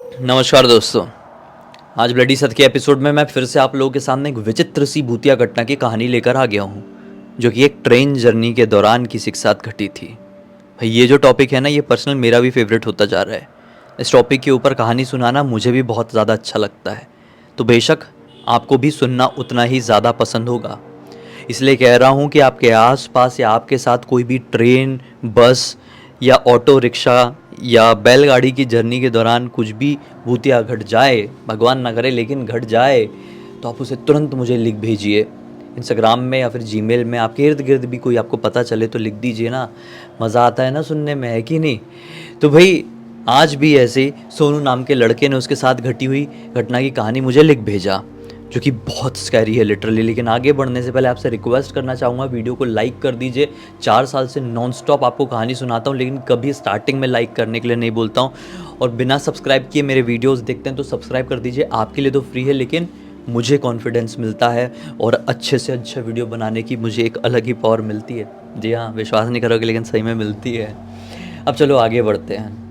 नमस्कार दोस्तों। आज ब्लडी सत्य के एपिसोड में मैं फिर से आप लोगों के सामने एक विचित्र सी भूतिया घटना की कहानी लेकर आ गया हूँ, जो कि एक ट्रेन जर्नी के दौरान किसी के साथ घटी थी। भाई ये जो टॉपिक है ना, ये पर्सनल मेरा भी फेवरेट होता जा रहा है। इस टॉपिक के ऊपर कहानी सुनाना मुझे भी बहुत ज़्यादा अच्छा लगता है, तो बेशक आपको भी सुनना उतना ही ज़्यादा पसंद होगा। इसलिए कह रहा हूँ कि आपके आस पास या आपके साथ कोई भी ट्रेन, बस या ऑटो रिक्शा या बैलगाड़ी की जर्नी के दौरान कुछ भी भूतिया घट जाए, भगवान ना करे लेकिन घट जाए, तो आप उसे तुरंत मुझे लिख भेजिए इंस्टाग्राम में या फिर जीमेल में। आपके इर्द गिर्द भी कोई आपको पता चले तो लिख दीजिए ना, मज़ा आता है ना सुनने में, है कि नहीं। तो भाई आज भी ऐसे सोनू नाम के लड़के ने उसके साथ घटी हुई घटना की कहानी मुझे लिख भेजा, जो कि बहुत स्कैरी है लिटरली। लेकिन आगे बढ़ने से पहले आपसे रिक्वेस्ट करना चाहूँगा, वीडियो को लाइक कर दीजिए। 4 साल से नॉन स्टॉप आपको कहानी सुनाता हूँ, लेकिन कभी स्टार्टिंग में लाइक करने के लिए नहीं बोलता हूँ। और बिना सब्सक्राइब किए मेरे वीडियोस देखते हैं तो सब्सक्राइब कर दीजिए। आपके लिए तो फ्री है, लेकिन मुझे कॉन्फिडेंस मिलता है और अच्छे से अच्छा वीडियो बनाने की मुझे एक अलग ही पावर मिलती है। जी हाँ, विश्वास नहीं करोगे लेकिन सही में मिलती है। अब चलो आगे बढ़ते हैं।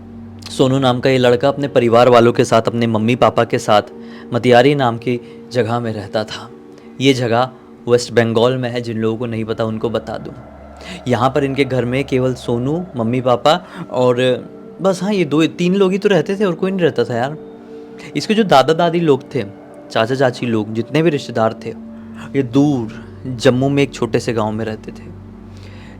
सोनू नाम का ये लड़का अपने परिवार वालों के साथ, अपने मम्मी पापा के साथ मतियारी नाम की जगह में रहता था। ये जगह वेस्ट बंगाल में है, जिन लोगों को नहीं पता उनको बता दूं। यहाँ पर इनके घर में केवल सोनू, मम्मी पापा और बस, हाँ, ये 2-3 लोग ही तो रहते थे और कोई नहीं रहता था यार। इसके जो दादा दादी लोग थे, चाचा चाची लोग, जितने भी रिश्तेदार थे, ये दूर जम्मू में एक छोटे से गांव में रहते थे।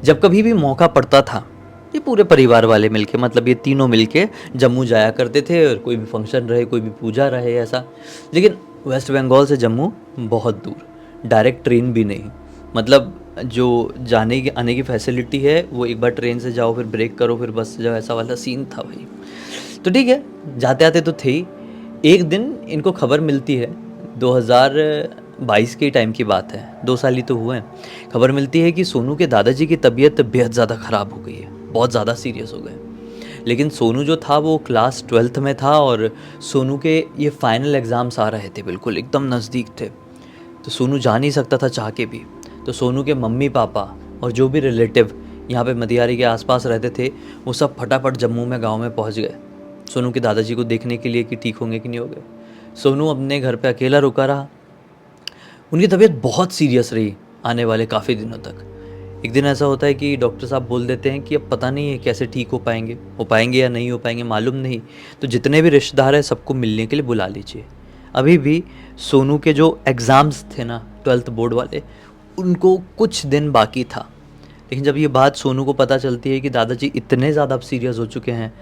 जब कभी भी मौका पड़ता था, ये पूरे परिवार वाले मिलके, मतलब ये तीनों मिलके जम्मू जाया करते थे, और कोई भी फंक्शन रहे, कोई भी पूजा रहे, ऐसा। लेकिन वेस्ट बंगाल से जम्मू बहुत दूर, डायरेक्ट ट्रेन भी नहीं। मतलब जो जाने की आने की फैसिलिटी है वो एक बार ट्रेन से जाओ, फिर ब्रेक करो, फिर बस से जाओ, ऐसा वाला सीन था भाई। तो ठीक है, जाते आते तो थे ही। एक दिन इनको खबर मिलती है, 2022 के टाइम की बात है, 2 साल ही तो हुए हैं। खबर मिलती है कि सोनू के दादाजी की तबीयत बेहद ज़्यादा ख़राब हो गई है, बहुत ज़्यादा सीरियस हो गए। लेकिन सोनू जो था वो क्लास 12th में था, और सोनू के ये फाइनल एग्ज़ाम्स आ रहे थे, बिल्कुल एकदम नज़दीक थे। तो सोनू जा नहीं सकता था चाह के भी। तो सोनू के मम्मी पापा और जो भी रिलेटिव यहाँ पे मतियारी के आसपास रहते थे, वो सब फटाफट जम्मू में गांव में पहुँच गए सोनू के दादाजी को देखने के लिए कि ठीक होंगे कि नहीं हो गए। सोनू अपने घर पे अकेला रुका रहा। उनकी तबीयत बहुत सीरियस रही आने वाले काफ़ी दिनों तक। एक दिन ऐसा होता है कि डॉक्टर साहब बोल देते हैं कि अब पता नहीं है कैसे ठीक हो पाएंगे या नहीं हो पाएंगे, मालूम नहीं। तो जितने भी रिश्तेदार हैं सबको मिलने के लिए बुला लीजिए। अभी भी सोनू के जो एग्ज़ाम्स थे ना, 12th बोर्ड वाले, उनको कुछ दिन बाकी था। लेकिन जब ये बात सोनू को पता चलती है कि दादाजी इतने ज़्यादा अब सीरियस हो चुके हैं,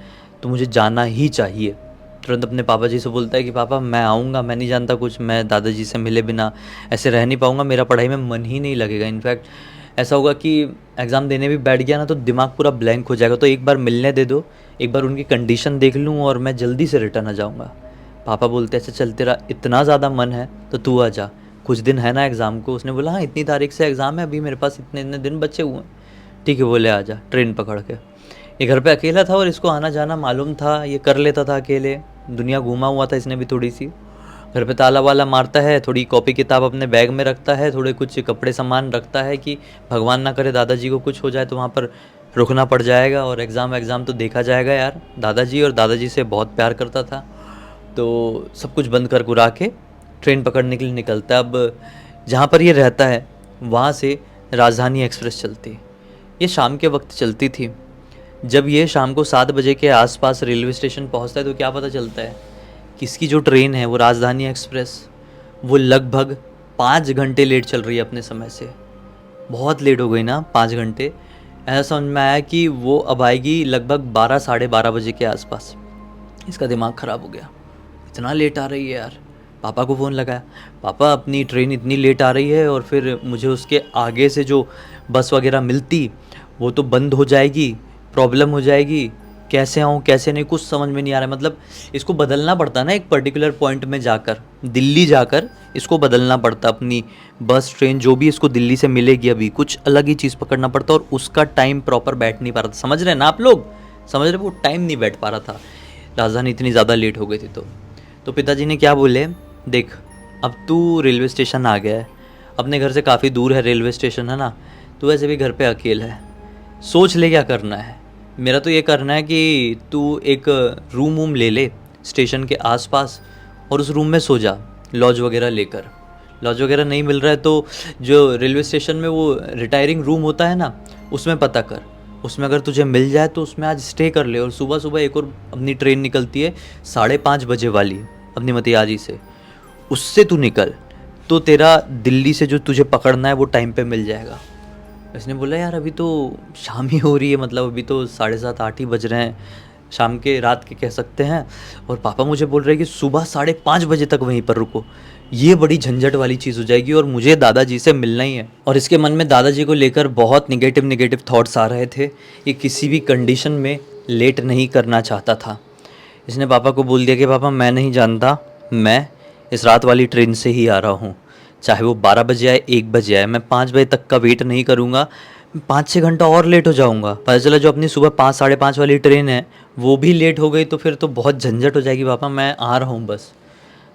तो मुझे जाना ही चाहिए, तुरंत अपने पापा जी से बोलता है कि पापा मैं आऊँगा, मैं नहीं जानता कुछ, मैं दादाजी से मिले बिना ऐसे रह नहीं पाऊँगा, मेरा पढ़ाई में मन ही नहीं लगेगा। इनफैक्ट ऐसा होगा कि एग्ज़ाम देने भी बैठ गया ना तो दिमाग पूरा ब्लैंक हो जाएगा, तो एक बार मिलने दे दो, एक बार उनकी कंडीशन देख लूँ और मैं जल्दी से रिटर्न आ जाऊँगा। पापा बोलते ऐसे, चल तेरा इतना ज़्यादा मन है तो तू आ जा, कुछ दिन है ना एग्ज़ाम को। उसने बोला हाँ, इतनी तारीख से एग्ज़ाम है, अभी मेरे पास इतने इतने दिन बचे हुए हैं। ठीक है, बोले आ जा, ट्रेन पकड़ के। ये घर पे अकेला था और इसको आना जाना मालूम था, ये कर लेता था अकेले, दुनिया घूमा हुआ था इसने भी थोड़ी सी। घर पे ताला वाला मारता है, थोड़ी कॉपी किताब अपने बैग में रखता है, थोड़े कुछ कपड़े सामान रखता है कि भगवान ना करे दादाजी को कुछ हो जाए तो वहाँ पर रुकना पड़ जाएगा, और एग्ज़ाम तो देखा जाएगा यार। दादाजी और दादाजी से बहुत प्यार करता था। तो सब कुछ बंद कर कुरा के ट्रेन पकड़ने के लिए निकलता है। अब जहाँ पर ये रहता है वहाँ से राजधानी एक्सप्रेस चलती, ये शाम के वक्त चलती थी। जब ये शाम को 7 बजे के आसपास रेलवे स्टेशन पहुँचता है तो क्या पता चलता है कि इसकी जो ट्रेन है वो राजधानी एक्सप्रेस, वो लगभग 5 घंटे लेट चल रही है अपने समय से। बहुत लेट हो गई ना, 5 घंटे। ऐसा समझ में आया कि वो अब आएगी लगभग 12 साढ़े 12 बजे के आसपास। इसका दिमाग ख़राब हो गया, इतना लेट आ रही है यार। पापा को फ़ोन लगाया, पापा अपनी ट्रेन इतनी लेट आ रही है और फिर मुझे उसके आगे से जो बस वगैरह मिलती वो तो बंद हो जाएगी, प्रॉब्लम हो जाएगी, कैसे आऊँ कैसे नहीं, कुछ समझ में नहीं आ रहा है। मतलब इसको बदलना पड़ता ना, एक पर्टिकुलर पॉइंट में जाकर, दिल्ली जाकर इसको बदलना पड़ता अपनी बस ट्रेन जो भी इसको दिल्ली से मिलेगी, अभी कुछ अलग ही चीज़ पकड़ना पड़ता, और उसका टाइम प्रॉपर बैठ नहीं पा रहा था। समझ रहे हैं ना आप लोग, समझ रहे, वो टाइम नहीं बैठ पा रहा था, राजधानी इतनी ज़्यादा लेट हो गई थी। तो पिताजी ने क्या बोले, देख अब तू रेलवे स्टेशन आ गया है, अपने घर से काफ़ी दूर है रेलवे स्टेशन, है ना, तू वैसे भी घर पे अकेला है, सोच ले क्या करना है। मेरा तो ये करना है कि तू एक रूम वूम ले ले, स्टेशन के आसपास और उस रूम में सो जा, लॉज वगैरह लेकर। लॉज वगैरह नहीं मिल रहा है तो जो रेलवे स्टेशन में वो रिटायरिंग रूम होता है ना, उसमें पता कर। उसमें अगर तुझे मिल जाए तो उसमें आज स्टे कर ले। और सुबह सुबह एक और अपनी ट्रेन निकलती है 5:30 बजे वाली अपनी मतियारी से, उससे तू निकल तो तेरा दिल्ली से जो तुझे पकड़ना है वो टाइम पे मिल जाएगा। इसने बोला यार अभी तो शाम ही हो रही है, मतलब अभी तो 7:30 8 ही बज रहे हैं, शाम के रात के कह सकते हैं, और पापा मुझे बोल रहे हैं कि सुबह 5:30 बजे तक वहीं पर रुको। ये बड़ी झंझट वाली चीज़ हो जाएगी और मुझे दादाजी से मिलना ही है। और इसके मन में दादाजी को लेकर बहुत निगेटिव थॉट्स आ रहे थे। ये किसी भी कंडीशन में लेट नहीं करना चाहता था। इसने पापा को बोल दिया कि पापा मैं नहीं जानता, मैं इस रात वाली ट्रेन से ही आ रहा हूँ, चाहे वो 12 बजे आए 1 बजे आए, मैं 5 बजे तक का वेट नहीं करूँगा, 5-6 घंटा और लेट हो जाऊँगा। पता चला जो अपनी सुबह 5 5:30 वाली ट्रेन है वो भी लेट हो गई तो फिर तो बहुत झंझट हो जाएगी पापा, मैं आ रहा हूँ बस।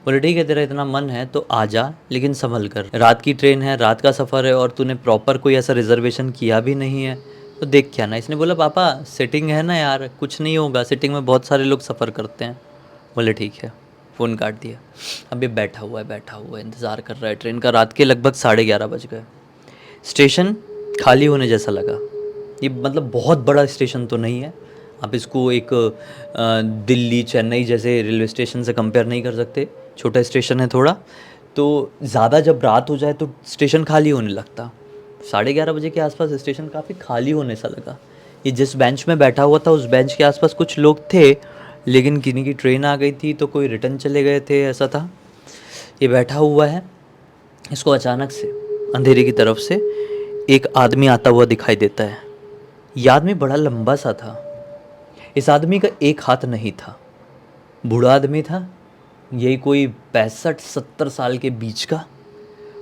बोले ठीक है तेरा इतना मन है तो आ जा, लेकिन संभल कर, रात की ट्रेन है, रात का सफ़र है और तूने प्रॉपर कोई ऐसा रिजर्वेशन किया भी नहीं है तो देख क्या ना। इसने बोला पापा सिटिंग है ना यार, कुछ नहीं होगा, सिटिंग में बहुत सारे लोग सफ़र करते हैं। बोले ठीक है, फ़ोन काट दिया। अब ये बैठा हुआ है इंतज़ार कर रहा है ट्रेन का। रात के लगभग 11:30 बज गए। स्टेशन खाली होने जैसा लगा। ये मतलब बहुत बड़ा स्टेशन तो नहीं है, आप इसको एक दिल्ली चेन्नई जैसे रेलवे स्टेशन से कंपेयर नहीं कर सकते, छोटा स्टेशन है थोड़ा। तो ज़्यादा जब रात हो जाए तो स्टेशन खाली होने लगता। 11:30 बजे के आसपास स्टेशन काफ़ी खाली होने सा लगा। ये जिस बेंच में बैठा हुआ था उस बेंच के आसपास कुछ लोग थे, लेकिन किन्हीं की ट्रेन आ गई थी तो कोई रिटर्न चले गए थे, ऐसा था। ये बैठा हुआ है, इसको अचानक से अंधेरे की तरफ से एक आदमी आता हुआ दिखाई देता है। ये आदमी बड़ा लंबा सा था। इस आदमी का एक हाथ नहीं था, बूढ़ा आदमी था, यही कोई 65-70 साल के बीच का,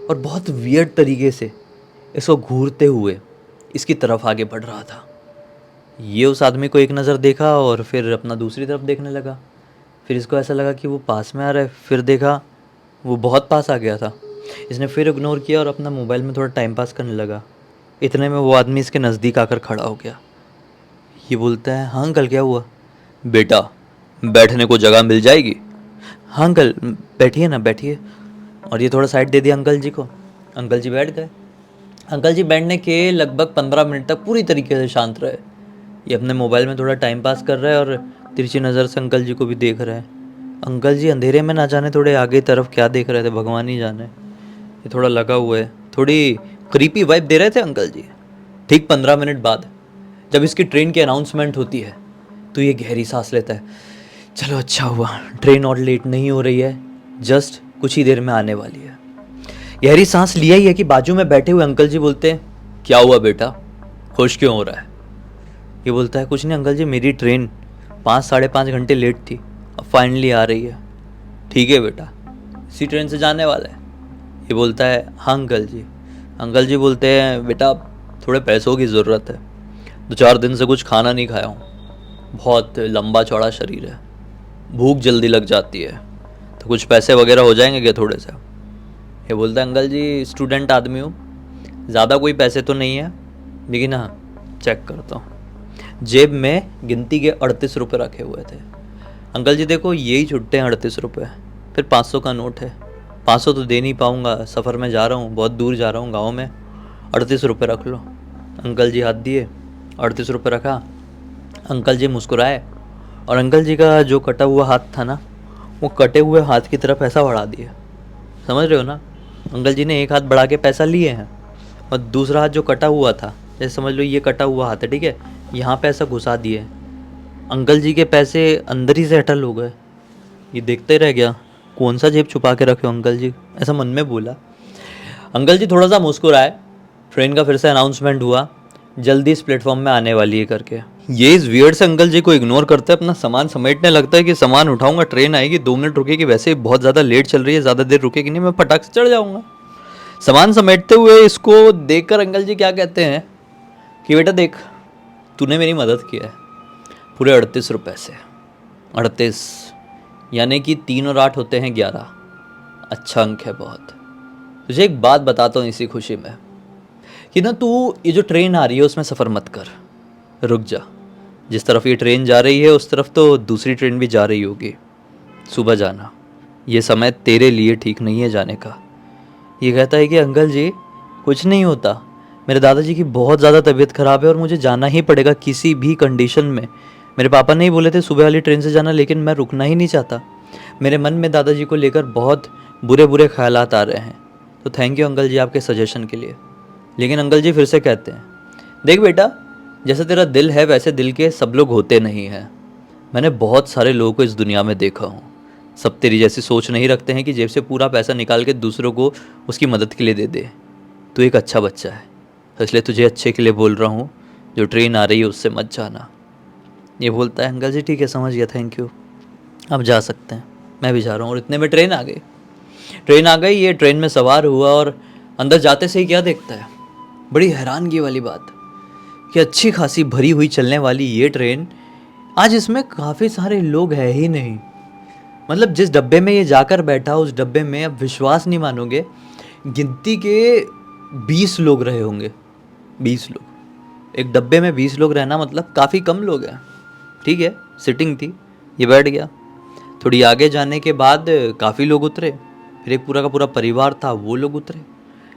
और बहुत वियर्ड तरीके से इसको घूरते हुए इसकी तरफ आगे बढ़ रहा था। ये उस आदमी को एक नज़र देखा और फिर अपना दूसरी तरफ देखने लगा। फिर इसको ऐसा लगा कि वो पास में आ रहा है, फिर देखा वो बहुत पास आ गया था। इसने फिर इग्नोर किया और अपना मोबाइल में थोड़ा टाइम पास करने लगा। इतने में वो आदमी इसके नज़दीक आकर खड़ा हो गया। ये बोलता है हाँ अंकल क्या हुआ? बेटा बैठने को जगह मिल जाएगी? हाँ अंकल बैठिए ना बैठिए। और ये थोड़ा साइड दे दिया अंकल जी को। अंकल जी बैठ गए। अंकल जी बैठने के लगभग 15 मिनट तक पूरी तरीके से शांत रहे। ये अपने मोबाइल में थोड़ा टाइम पास कर रहा है और तिरछी नज़र से अंकल जी को भी देख रहा है। अंकल जी अंधेरे में ना जाने थोड़े आगे तरफ क्या देख रहे थे, भगवान ही जाने। ये थोड़ा लगा हुआ है, थोड़ी क्रीपी वाइब दे रहे थे अंकल जी। ठीक 15 मिनट बाद जब इसकी ट्रेन की अनाउंसमेंट होती है तो ये गहरी सांस लेता है। चलो अच्छा हुआ, ट्रेन और लेट नहीं हो रही है, जस्ट कुछ ही देर में आने वाली है। गहरी सांस लिया ही है कि बाजू में बैठे हुए अंकल जी बोलते हैं क्या हुआ बेटा, खुश क्यों हो रहा है? ये बोलता है कुछ नहीं अंकल जी, मेरी ट्रेन 5-5.5 घंटे लेट थी, अब फाइनली आ रही है। ठीक है बेटा, इसी ट्रेन से जाने वाला है? ये बोलता है हाँ अंकल जी। अंकल जी बोलते हैं बेटा थोड़े पैसों की ज़रूरत है, 2-4 दिन से कुछ खाना नहीं खाया हूँ, बहुत लंबा चौड़ा शरीर है, भूख जल्दी लग जाती है, तो कुछ पैसे वगैरह हो जाएंगे क्या थोड़े से? ये बोलता है अंकल जी स्टूडेंट आदमी हूँ, ज़्यादा कोई पैसे तो नहीं है, लेकिन हाँ चेक करता हूँ। जेब में गिनती के 38 रुपये रखे हुए थे। अंकल जी देखो यही छुट्टे हैं 38 रुपये, फिर 500 का नोट है, 500 तो दे नहीं पाऊँगा, सफ़र में जा रहा हूँ, बहुत दूर जा रहा हूँ गाँव में, 38 रुपये रख लो। अंकल जी हाथ दिए, 38 रुपये रखा। अंकल जी मुस्कुराए और अंकल जी का जो कटा हुआ हाथ था ना, वो कटे हुए हाथ की तरफ ऐसा बढ़ा दिए, समझ रहे हो ना? अंकल जी ने एक हाथ बढ़ा के पैसा लिए हैं और दूसरा हाथ जो कटा हुआ था, जैसे समझ लो ये कटा हुआ हाथ है, ठीक है, यहाँ पे ऐसा घुसा दिए। अंकल जी के पैसे अंदर ही से अटल हो गए। ये देखते रह गया, कौन सा जेब छुपा के रखे हो अंकल जी, ऐसा मन में बोला। अंकल जी थोड़ा सा मुस्कुराए। ट्रेन का फिर से अनाउंसमेंट हुआ, जल्दी इस प्लेटफॉर्म में आने वाली है करके। ये इस वियर्ड से अंकल जी को इग्नोर करते अपना सामान समेटने लगता है कि सामान उठाऊंगा, ट्रेन आएगी, 2 मिनट रुकेगी, वैसे ही बहुत ज़्यादा लेट चल रही है, ज़्यादा देर रुकेगी नहीं, मैं फटाक से चढ़ जाऊंगा। सामान समेटते हुए इसको देखकर अंकल जी क्या कहते हैं कि बेटा देख तूने मेरी मदद की है, पूरे 38 रुपये से। 38 यानी कि 3 और 8 होते हैं 11। अच्छा अंक है बहुत। तुझे एक बात बताता हूँ इसी खुशी में कि ना तू ये जो ट्रेन आ रही है उसमें सफ़र मत कर, रुक जा। जिस तरफ ये ट्रेन जा रही है उस तरफ तो दूसरी ट्रेन भी जा रही होगी, सुबह जाना, ये समय तेरे लिए ठीक नहीं है जाने का। ये कहता है कि अंकल जी कुछ नहीं होता, मेरे दादाजी की बहुत ज़्यादा तबीयत ख़राब है और मुझे जाना ही पड़ेगा किसी भी कंडीशन में। मेरे पापा नहीं बोले थे सुबह वाली ट्रेन से जाना, लेकिन मैं रुकना ही नहीं चाहता। मेरे मन में दादाजी को लेकर बहुत बुरे बुरे ख्यालात आ रहे हैं। तो थैंक यू अंकल जी आपके सजेशन के लिए। लेकिन अंकल जी फिर से कहते हैं, देख बेटा, जैसे तेरा दिल है वैसे दिल के सब लोग होते नहीं हैं। मैंने बहुत सारे लोगों को इस दुनिया में देखा हूँ, सब तेरी जैसी सोच नहीं रखते हैं कि जेब से पूरा पैसा निकाल के दूसरों को उसकी मदद के लिए दे दे। तू एक अच्छा बच्चा है, इसलिए तुझे अच्छे के लिए बोल रहा हूँ, जो ट्रेन आ रही है उससे मत जाना। ये बोलता है, अंकल जी ठीक है समझ गया, थैंक यू, अब जा सकते हैं, मैं भी जा रहा हूँ। और इतने में ट्रेन आ गई। ये ट्रेन में सवार हुआ और अंदर जाते से ही क्या देखता है, बड़ी हैरानगी वाली बात कि अच्छी खासी भरी हुई चलने वाली ये ट्रेन आज इसमें काफ़ी सारे लोग हैं ही नहीं। मतलब जिस डब्बे में ये जाकर बैठा, उस डब्बे में अब विश्वास नहीं मानोगे, गिनती के 20 लोग रहे होंगे। 20 लोग, एक डब्बे में 20 लोग रहना मतलब काफ़ी कम लोग हैं। ठीक है, सिटिंग थी, ये बैठ गया। थोड़ी आगे जाने के बाद काफ़ी लोग उतरे, फिर एक पूरा का पूरा परिवार था, वो लोग उतरे।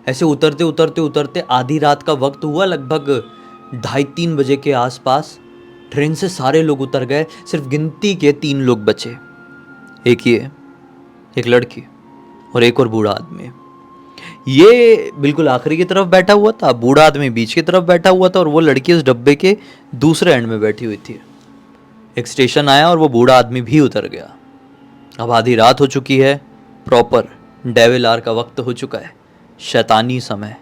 ऐसे उतरते उतरते उतरते आधी रात का वक्त हुआ, लगभग 2:30-3 बजे के आसपास ट्रेन से सारे लोग उतर गए, सिर्फ गिनती के 3 लोग बचे। एक ये, एक लड़की और एक और बूढ़ा आदमी। ये बिल्कुल आखिरी की तरफ बैठा हुआ था, बूढ़ा आदमी बीच की तरफ बैठा हुआ था और वो लड़की उस डब्बे के दूसरे एंड में बैठी हुई थी। एक स्टेशन आया और वो बूढ़ा आदमी भी उतर गया। अब आधी रात हो चुकी है, प्रॉपर डेविल आवर का वक्त हो चुका है, शैतानी समय।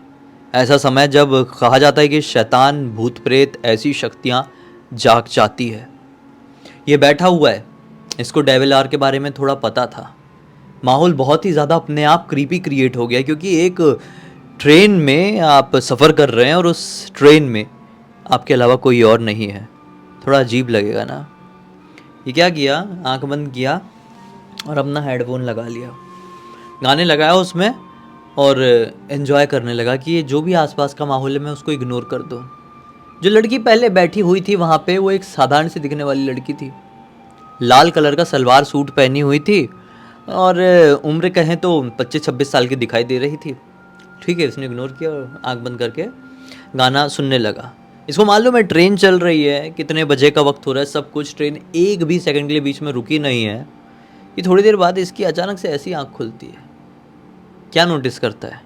ऐसा समय जब कहा जाता है कि शैतान, भूत प्रेत, ऐसी शक्तियाँ जाग जाती है। ये बैठा हुआ है, इसको डेविल आवर के बारे में थोड़ा पता था। माहौल बहुत ही ज़्यादा अपने आप क्रीपी क्रिएट हो गया, क्योंकि एक ट्रेन में आप सफ़र कर रहे हैं और उस ट्रेन में आपके अलावा कोई और नहीं है। थोड़ा अजीब लगेगा ना। ये क्या किया, आंख बंद किया और अपना हेडफोन लगा लिया, गाने लगाया उसमें और एंजॉय करने लगा कि ये जो भी आसपास का माहौल है मैं उसको इग्नोर कर दूँ। जो लड़की पहले बैठी हुई थी वहाँ पे, वो एक साधारण सी दिखने वाली लड़की थी। लाल कलर का सलवार सूट पहनी हुई थी और उम्र कहें तो 25-26 साल की दिखाई दे रही थी। ठीक है, इसने इग्नोर किया और आंख बंद करके गाना सुनने लगा। इसको मालूम है ट्रेन चल रही है, कितने बजे का वक्त हो रहा है, सब कुछ। ट्रेन एक भी सेकंड के लिए बीच में रुकी नहीं है कि थोड़ी देर बाद इसकी अचानक से ऐसी आंख खुलती है। क्या नोटिस करता है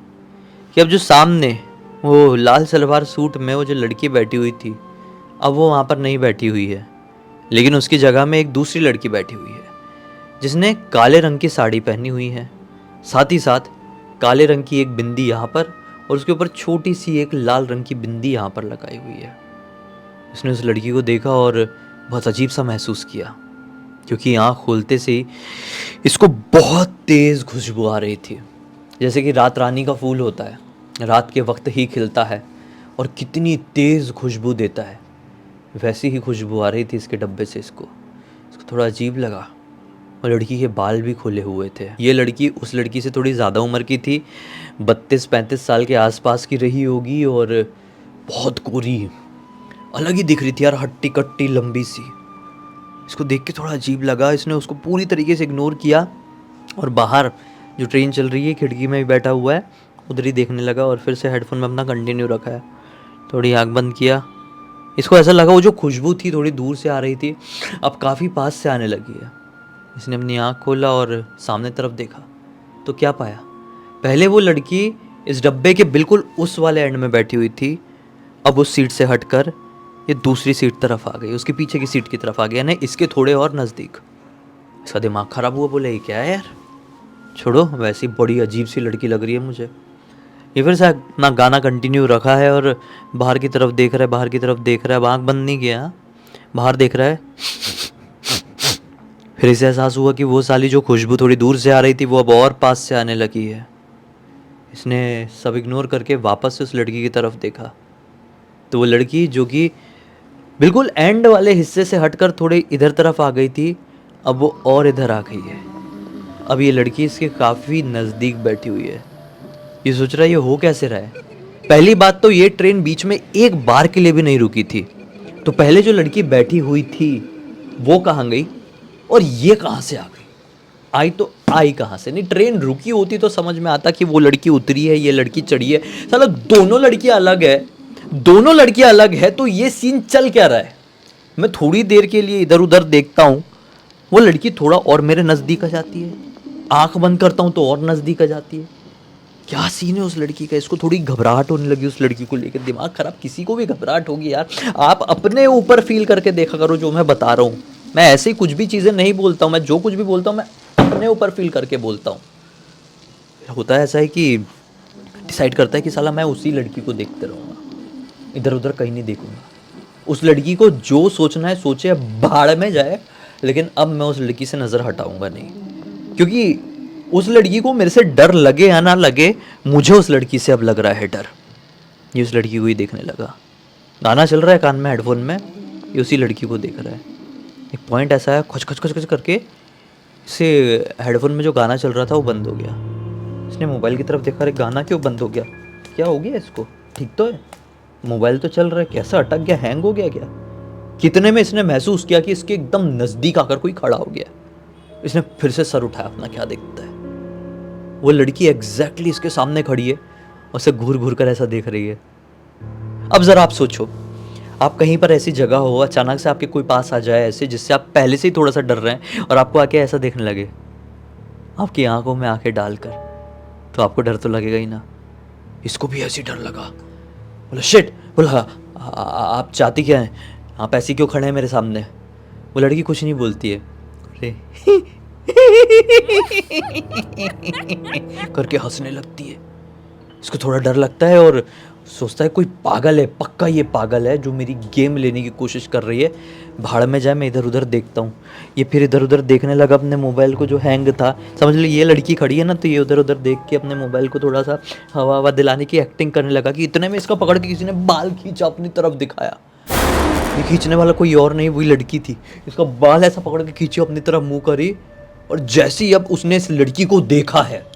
कि अब जो सामने वो लाल सलवार सूट में वो जो लड़की बैठी हुई थी, अब वो वहाँ पर नहीं बैठी हुई है, लेकिन उसकी जगह में एक दूसरी लड़की बैठी हुई है जिसने काले रंग की साड़ी पहनी हुई है, साथ ही साथ काले रंग की एक बिंदी यहाँ पर और उसके ऊपर छोटी सी एक लाल रंग की बिंदी यहाँ पर लगाई हुई है। उसने उस लड़की को देखा और बहुत अजीब सा महसूस किया, क्योंकि आँख खोलते से ही इसको बहुत तेज़ खुशबू आ रही थी, जैसे कि रात रानी का फूल होता है, रात के वक्त ही खिलता है और कितनी तेज़ खुशबू देता है, वैसी ही खुशबू आ रही थी इसके डब्बे से। इसको थोड़ा अजीब लगा और लड़की के बाल भी खुले हुए थे। ये लड़की उस लड़की से थोड़ी ज़्यादा उम्र की थी, 32-35 साल के आसपास की रही होगी और बहुत गोरी, अलग ही दिख रही थी यार, हट्टी कट्टी लंबी सी। इसको देख के थोड़ा अजीब लगा, इसने उसको पूरी तरीके से इग्नोर किया और बाहर जो ट्रेन चल रही है खिड़की में भी बैठा हुआ है, उधर ही देखने लगा और फिर से हेडफोन में अपना कंटिन्यू रखा है। थोड़ी आँख बंद किया, इसको ऐसा लगा वो जो खुशबू थी थोड़ी दूर से आ रही थी, अब काफ़ी पास से आने लगी है। इसने अपनी आँख खोला और सामने तरफ देखा तो क्या पाया, पहले वो लड़की इस डब्बे के बिल्कुल उस वाले एंड में बैठी हुई थी, अब उस सीट से हटकर ये दूसरी सीट तरफ आ गई, उसके पीछे की सीट की तरफ आ गया, यानी इसके थोड़े और नज़दीक। इसका दिमाग ख़राब हुआ, बोले ये क्या है यार, छोड़ो, वैसी बड़ी अजीब सी लड़की लग रही है मुझे। ये फिर से अपना गाना कंटिन्यू रखा है और बाहर की तरफ देख रहा है, बाहर की तरफ देख रहा है, अब आँख बंद नहीं किया, बाहर देख रहा है। फिर इसे एहसास हुआ कि वो साली जो खुशबू थोड़ी दूर से आ रही थी वो अब और पास से आने लगी है। इसने सब इग्नोर करके वापस से उस लड़की की तरफ देखा तो वो लड़की जो कि बिल्कुल एंड वाले हिस्से से हटकर थोड़ी इधर तरफ आ गई थी, अब वो और इधर आ गई है। अब ये लड़की इसके काफ़ी नज़दीक बैठी हुई है। ये सोच रहा है ये हो कैसे रहा है। पहली बात तो ये ट्रेन बीच में एक बार के लिए भी नहीं रुकी थी, तो पहले जो लड़की बैठी हुई थी वो कहाँ गई और ये कहाँ से आ गई। आई तो आई कहाँ से? नहीं, ट्रेन रुकी होती तो समझ में आता कि वो लड़की उतरी है, ये लड़की चढ़ी है। साला दोनों लड़कियां अलग है, दोनों लड़कियां अलग है, तो ये सीन चल क्या रहा है? मैं थोड़ी देर के लिए इधर उधर देखता हूँ, वो लड़की थोड़ा और मेरे नज़दीक आ जाती है, आंख बंद करता हूँ तो और नज़दीक आ जाती है। क्या सीन है उस लड़की का? इसको थोड़ी घबराहट होने लगी उस लड़की को लेकर। दिमाग खराब, किसी को भी घबराहट होगी यार। आप अपने ऊपर फील करके देखा करो जो मैं बता रहा हूँ। मैं ऐसे ही कुछ भी चीज़ें नहीं बोलता हूँ, मैं जो कुछ भी बोलता हूँ मैं अपने ऊपर फील करके बोलता हूँ। होता है ऐसा है कि डिसाइड करता है कि साला मैं उसी लड़की को देखते रहूँगा, इधर उधर कहीं नहीं देखूंगा। उस लड़की को जो सोचना है सोचे, भाड़ में जाए, लेकिन अब मैं उस लड़की से नज़र हटाऊंगा नहीं। क्योंकि उस लड़की को मेरे से डर लगे या ना लगे, मुझे उस लड़की से अब लग रहा है डर। ये उस लड़की को ही देखने लगा, गाना चल रहा है कान में हेडफोन में, ये उसी लड़की को देख रहा है। एक पॉइंट ऐसा है, खच खच खच खच करके इसे हेडफोन में जो गाना चल रहा था वो बंद हो गया। इसने मोबाइल की तरफ देखा, अरे गाना क्यों बंद हो गया? क्या हो गया इसको? ठीक तो है, मोबाइल तो चल रहा है, कैसा अटक गया, हैंग हो गया क्या? कितने में इसने महसूस किया कि इसके एकदम नज़दीक आकर कोई खड़ा हो गया। इसने फिर से सर उठाया अपना, क्या देखता है? वो लड़की एग्जैक्टली इसके सामने खड़ी है और उसे घूर घूर कर ऐसा देख रही है। अब ज़रा आप सोचो, आप कहीं पर ऐसी जगह हो, अचानक से आपके कोई पास आ जाए ऐसे जिससे आप पहले से ही थोड़ा सा डर रहे हैं और आपको आके ऐसा देखने लगे, आपकी आंखों में आंखें डालकर, तो आपको डर तो लगेगा ही ना। इसको भी ऐसी डर लगा, बोला शिट, बोला आप चाहती क्या हैं, आप ऐसी क्यों खड़े हैं मेरे सामने? वो लड़की कुछ नहीं बोलती है, अरे करके हंसने लगती है। इसको थोड़ा डर लगता है और सोचता है कोई पागल है, पक्का ये पागल है जो मेरी गेम लेने की कोशिश कर रही है। भाड़ में जाए, मैं इधर उधर देखता हूँ। ये फिर इधर उधर देखने लगा अपने मोबाइल को जो हैंग था। समझ लो ये लड़की खड़ी है ना, तो ये उधर उधर देख के अपने मोबाइल को थोड़ा सा हवा हवा दिलाने की एक्टिंग करने लगा कि इतने में इसका पकड़ के किसी ने बाल खींचा, अपनी तरफ दिखाया। ये खींचने वाला कोई और नहीं, वही लड़की थी। इसका बाल ऐसा पकड़ के खींची, अपनी तरफ मुँह करी, और जैसे ही अब उसने इस लड़की को देखा है,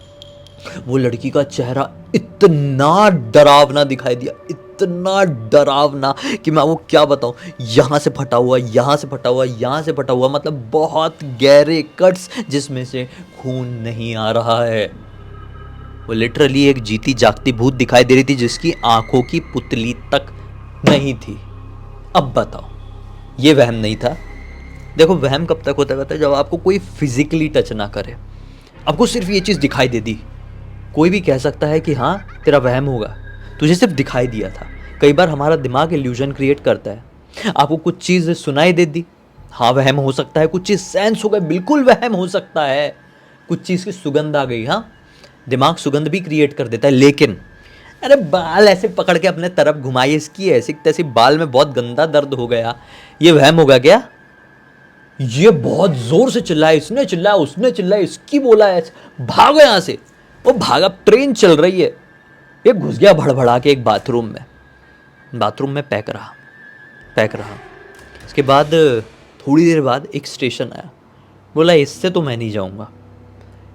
वो लड़की का चेहरा इतना डरावना दिखाई दिया, इतना डरावना कि मैं वो क्या बताऊं। यहाँ से फटा हुआ, यहाँ से फटा हुआ, यहाँ से फटा हुआ, मतलब बहुत गहरे कट्स जिसमें से खून नहीं आ रहा है। वो लिटरली एक जीती जागती भूत दिखाई दे रही थी जिसकी आंखों की पुतली तक नहीं थी। अब बताओ, ये वहम नहीं था? देखो, वहम कब तक होता है जब आपको कोई फिजिकली टच ना करे, आपको सिर्फ ये चीज़ दिखाई दे दी। कोई भी कह सकता है कि हाँ तेरा वहम होगा, तुझे सिर्फ दिखाई दिया था। कई बार हमारा दिमाग इल्यूजन क्रिएट करता है। आपको कुछ चीज़ सुनाई दे दी, हाँ वहम हो सकता है। कुछ चीज़ सेंस हो गई, बिल्कुल वहम हो सकता है। कुछ चीज़ की सुगंध आ गई, हाँ दिमाग सुगंध भी क्रिएट कर देता है। लेकिन अरे बाल ऐसे पकड़ के अपने तरफ घुमाई, इसकी ऐसी तैसी बाल में बहुत गंदा दर्द हो गया, ये वहम होगा क्या? ये बहुत जोर से चिल्लाया, इसने चिल्लाया, उसने चिल्लाया, इसकी बोला है, भागो यहां से। वो भागा, ट्रेन चल रही है। ये घुस गया भड़बड़ा के एक बाथरूम में पैक रहा। इसके बाद थोड़ी देर बाद एक स्टेशन आया, बोला इससे तो मैं नहीं जाऊंगा।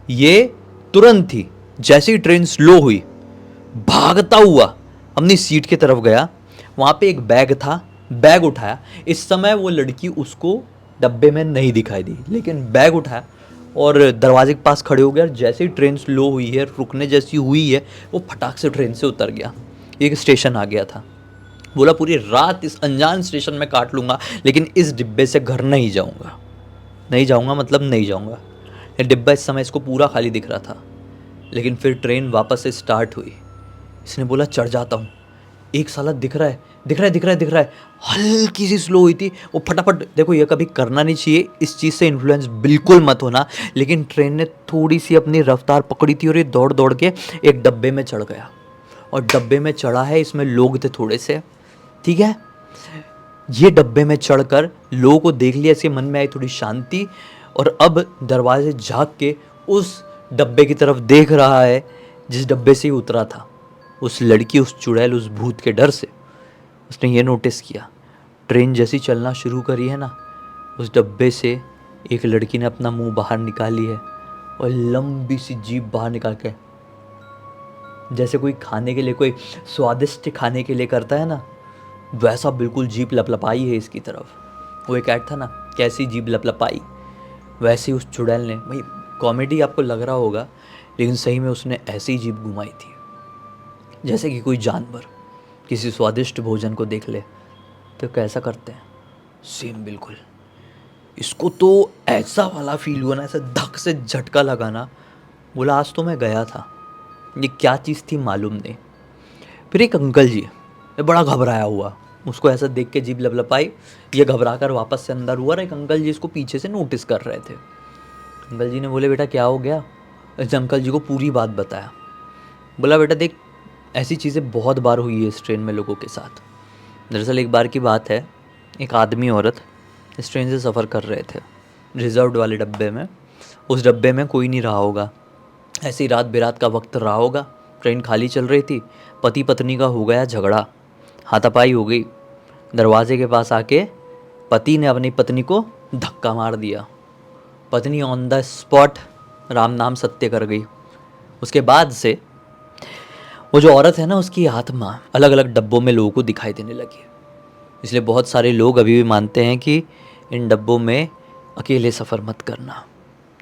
ये तुरंत ही जैसे ही ट्रेन स्लो हुई, भागता हुआ अपनी सीट की तरफ गया। वहां पे एक बैग था, बैग उठाया। इस समय वो लड़की उसको डब्बे में नहीं दिखाई दी, लेकिन बैग उठाया और दरवाजे के पास खड़े हो गया। जैसे ही ट्रेन स्लो हुई है, रुकने जैसी हुई है, वो फटाक से ट्रेन से उतर गया। एक स्टेशन आ गया था। बोला पूरी रात इस अनजान स्टेशन में काट लूंगा, लेकिन इस डिब्बे से घर नहीं जाऊंगा। नहीं जाऊंगा मतलब नहीं जाऊंगा। ये डिब्बा इस समय इसको पूरा खाली दिख रहा था। लेकिन फिर ट्रेन वापस से स्टार्ट हुई। इसने बोला चढ़ जाता हूँ। एक साला दिख रहा है, हल्की सी स्लो हुई थी वो, फटाफट। देखो ये कभी करना नहीं चाहिए, इस चीज़ से इन्फ्लुएंस बिल्कुल मत होना। लेकिन ट्रेन ने थोड़ी सी अपनी रफ्तार पकड़ी थी और ये दौड़ दौड़ के एक डब्बे में चढ़ गया। और डब्बे में चढ़ा है, इसमें लोग थे थोड़े से, ठीक है। ये डब्बे में चढ़कर लोगों को देख लिया, इसके मन में आई थोड़ी शांति, और अब दरवाजे झाँक के उस डब्बे की तरफ देख रहा है जिस डब्बे से ही उतरा था। उस लड़की, उस चुड़ैल, उस भूत के डर से उसने ये नोटिस किया, ट्रेन जैसी चलना शुरू करी है ना, उस डब्बे से एक लड़की ने अपना मुंह बाहर निकाली है और लंबी सी जीभ बाहर निकाल के, जैसे कोई खाने के लिए, कोई स्वादिष्ट खाने के लिए करता है ना, वैसा बिल्कुल जीभ लपलपाई है इसकी तरफ। वो एक ऐड था ना, कैसी जीभ लपलपाई, वैसे ही उस चुड़ैल ने भाई कॉमेडी आपको लग रहा होगा, लेकिन सही में उसने ऐसी जीभ घुमाई थी जैसे कि कोई जानवर किसी स्वादिष्ट भोजन को देख ले तो कैसा करते हैं, सेम बिल्कुल। इसको तो ऐसा वाला फील हुआ ना, ऐसा धक से झटका लगा ना, बोला आज तो मैं गया था, ये क्या चीज़ थी मालूम नहीं। फिर एक अंकल जी, ये बड़ा घबराया हुआ, उसको ऐसा देख के जीभ लपलपाई, ये घबरा कर वापस से अंदर हुआ और एक अंकल जी इसको पीछे से नोटिस कर रहे थे। अंकल जी ने बोले बेटा क्या हो गया, इस अंकल जी को पूरी बात बताया। बोला बेटा देख, ऐसी चीज़ें बहुत बार हुई है इस ट्रेन में लोगों के साथ। दरअसल एक बार की बात है, एक आदमी औरत इस ट्रेन से सफ़र कर रहे थे रिजर्व्ड वाले डब्बे में। उस डब्बे में कोई नहीं रहा होगा, ऐसी रात बेरात का वक्त रहा होगा, ट्रेन खाली चल रही थी, पति पत्नी का हो गया झगड़ा, हाथापाई हो गई। दरवाजे के पास आके पति ने अपनी पत्नी को धक्का मार दिया, पत्नी ऑन द स्पॉट राम नाम सत्य कर गई। उसके बाद से वो जो औरत है ना, उसकी आत्मा अलग अलग डब्बों में लोगों को दिखाई देने लगी। इसलिए बहुत सारे लोग अभी भी मानते हैं कि इन डब्बों में अकेले सफ़र मत करना।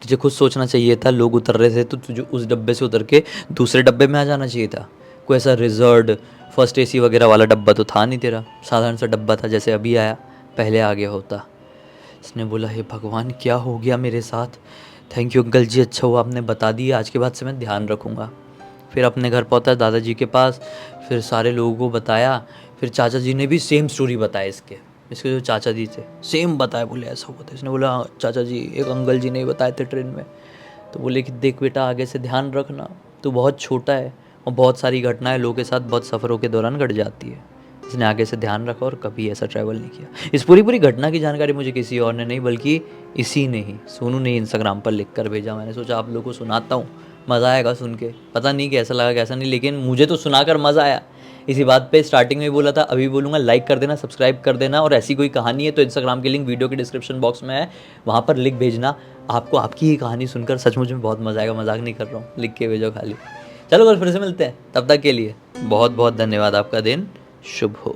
तुझे खुद सोचना चाहिए था, लोग उतर रहे थे तो तुझे उस डब्बे से उतर के दूसरे डब्बे में आ जाना चाहिए था। कोई ऐसा रिजर्व्ड फर्स्ट एसी वगैरह वाला डब्बा तो था नहीं तेरा, साधारण सा डब्बा था, जैसे अभी आया पहले आ गया होता। इसने बोला हे भगवान क्या हो गया मेरे साथ, थैंक यू अंकल जी, अच्छा हुआ आपने बता दिया, आज के बाद से मैं ध्यान रखूँगा। फिर अपने घर पहुँचा दादाजी के पास, फिर सारे लोगों को बताया। फिर चाचा जी ने भी सेम स्टोरी बताया, इसके जो चाचा जी थे सेम बताया, बोले ऐसा हुआ था। इसने बोला "हाँ, चाचा जी एक अंकल जी ने ही बताए थे ट्रेन में। तो बोले कि देख बेटा आगे से ध्यान रखना, तू बहुत छोटा है और बहुत सारी घटनाएं लोगों के साथ बहुत सफ़रों के दौरान घट जाती है। इसने आगे से ध्यान रखा और कभी ऐसा ट्रैवल नहीं किया। इस पूरी घटना की जानकारी मुझे किसी और ने नहीं, बल्कि इसी ने ही, सोनू ने इंस्टाग्राम पर लिख कर भेजा। मैंने सोचा आप लोगों को सुनाता हूँ, मज़ा आएगा सुन के। पता नहीं कैसा लगा कैसा नहीं, लेकिन मुझे तो सुनाकर मज़ा आया। इसी बात पे स्टार्टिंग में बोला था, अभी बोलूँगा, लाइक कर देना, सब्सक्राइब कर देना। और ऐसी कोई कहानी है तो इंस्टाग्राम की लिंक वीडियो के डिस्क्रिप्शन बॉक्स में है, वहाँ पर लिख भेजना। आपको आपकी ही कहानी सुनकर सचमुच में बहुत मज़ा आएगा, मजाक नहीं कर रहा हूँ, लिख के भेजो खाली। चलो कल फिर से मिलते हैं, तब तक के लिए बहुत बहुत धन्यवाद। आपका दिन शुभ हो।